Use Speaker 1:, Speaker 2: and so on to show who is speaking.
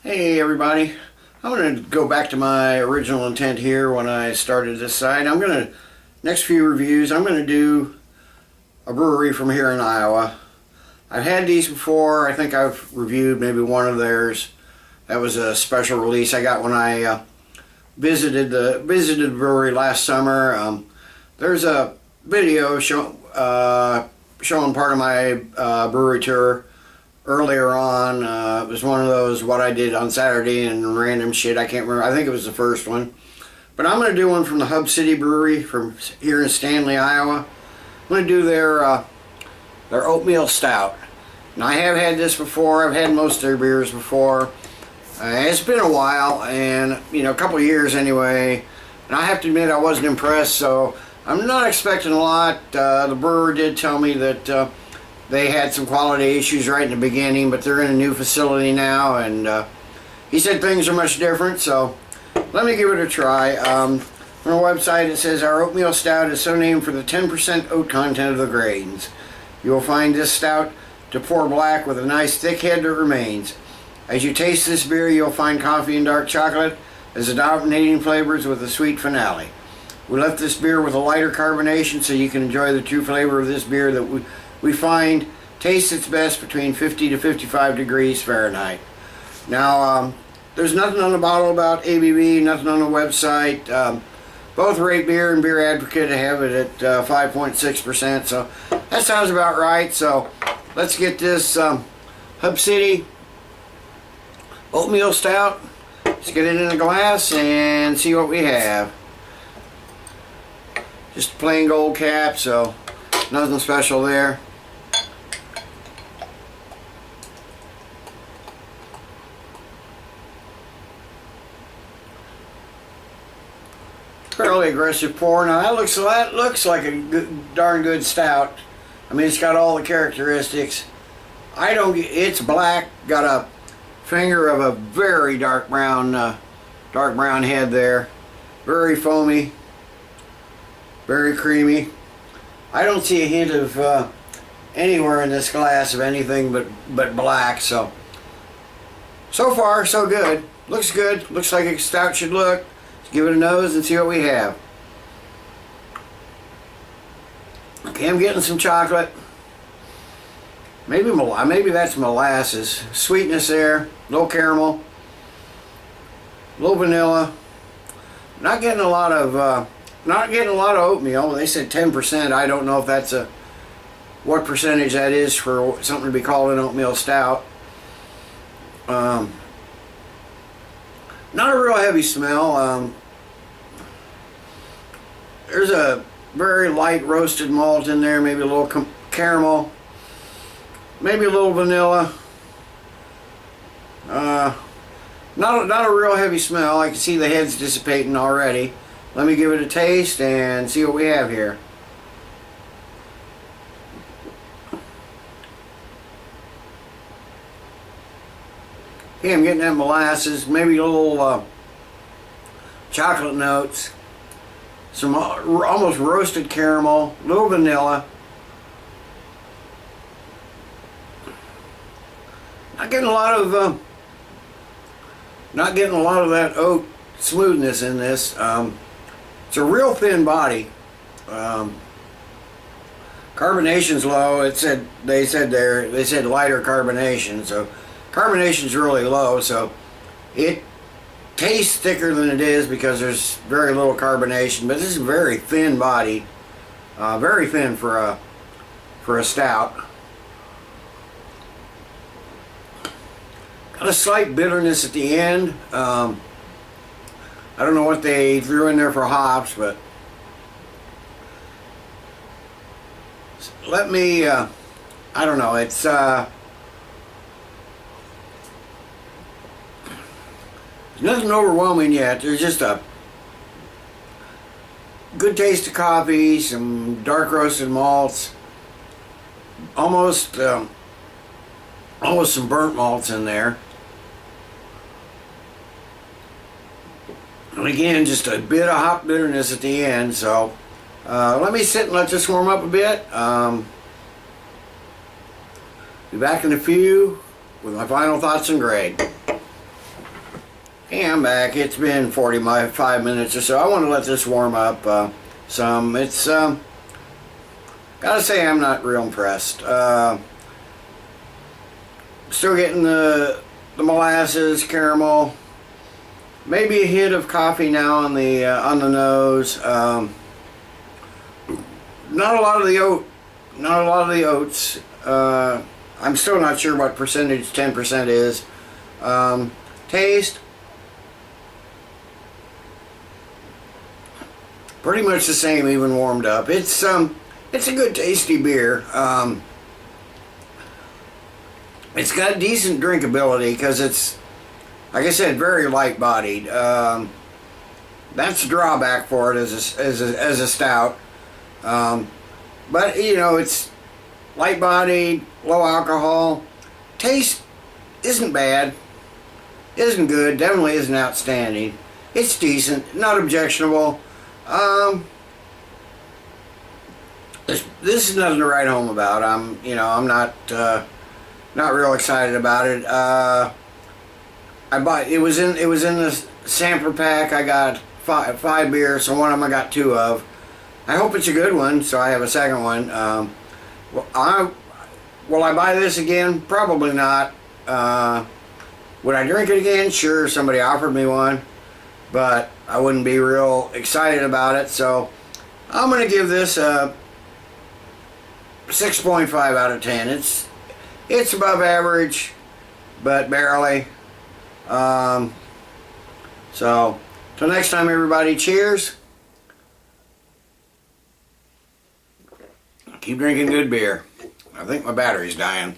Speaker 1: Hey everybody, I'm going to go back to my original intent here when I started this site. Next few reviews, I'm going to do a brewery from here in Iowa. I've had these before. I think I've reviewed maybe one of theirs. That was a special release I got when I visited the brewery last summer. There's a video showing part of my brewery tour earlier on. It was one of those what I did on Saturday and random shit. I can't remember. I think it was the first one. But I'm going to do one from the Hub City Brewery from here in Stanley, Iowa. I'm going to do their Oatmeal Stout. Now, I have had this before. I've had most of their beers before. It's been a while, and a couple of years anyway. And I have to admit I wasn't impressed, so I'm not expecting a lot. The brewer did tell me that they had some quality issues right in the beginning, but they're in a new facility now, and he said things are much different, so let me give it a try. On the website it says, our oatmeal stout is so named for the 10% oat content of the grains. You will find this stout to pour black with a nice thick head that remains. As you taste this beer, you'll find coffee and dark chocolate as the dominating flavors with a sweet finale. We left this beer with a lighter carbonation so you can enjoy the true flavor of this beer that we find tastes its best between 50 to 55 degrees Fahrenheit. Now, there's nothing on the bottle about ABV, nothing on the website. Both Rate Beer and Beer Advocate have it at 5.6%, so that sounds about right. So let's get this Hub City Oatmeal Stout. Let's get it in a glass and see what we have. Just a plain gold cap, so nothing special there. Fairly aggressive pour. Now that looks like a darn good stout. I mean, it's got all the characteristics. It's black, got a finger of a very dark brown head there. Very foamy, very creamy. I don't see a hint of anywhere in this glass of anything but black. So far so good. Looks good. Looks like a stout should look. Let's give it a nose and see what we have. Okay, I'm getting some chocolate. Maybe that's molasses. Sweetness there. A little caramel. A little vanilla. Not getting a lot of oatmeal. They said 10%. I don't know if that's what percentage that is for something to be called an oatmeal stout. Not a real heavy smell. There's a very light roasted malt in there, maybe a little caramel, maybe a little vanilla. Not a real heavy smell. I can see the head's dissipating already. Let me give it a taste and see what we have here. Okay, I'm getting that molasses, maybe a little chocolate notes, some almost roasted caramel, a little vanilla. Not getting a lot of that oat smoothness in this. It's a real thin body. Carbonation's low. They said lighter carbonation, so carbonation's really low, so it tastes thicker than it is because there's very little carbonation. But this is a very thin body, very thin for a stout. Got a slight bitterness at the end. I don't know what they threw in there for hops, but let me. I don't know. It's nothing overwhelming yet. There's just a good taste of coffee, some dark roasted malts, almost some burnt malts in there. And again, just a bit of hop bitterness at the end. So let me sit and let this warm up a bit. Be back in a few with my final thoughts and grade. Hey, I'm back. It's been 45 minutes or so. I want to let this warm up some. It's, gotta say I'm not real impressed. Still getting the molasses, caramel, maybe a hit of coffee now on the nose. Not a lot of the oats. I'm still not sure what percentage 10% is. Taste, pretty much the same, even warmed up. It's a good tasty beer. It's got decent drinkability because it's, like I said, very light bodied. That's the drawback for it as a stout. But you know, it's light bodied, low alcohol. Taste isn't bad, isn't good, definitely isn't outstanding. It's decent, not objectionable. This is nothing to write home about. I'm not real excited about it. It was in the sampler pack. I got five beers, so one of them I got two of. I hope it's a good one, so I have a second one. Will I buy this again? Probably not. Would I drink it again? Sure, somebody offered me one, but I wouldn't be real excited about it. So I'm going to give this a 6.5 out of 10. It's above average, but barely. So till next time, everybody, cheers. Keep drinking good beer. I think my battery's dying.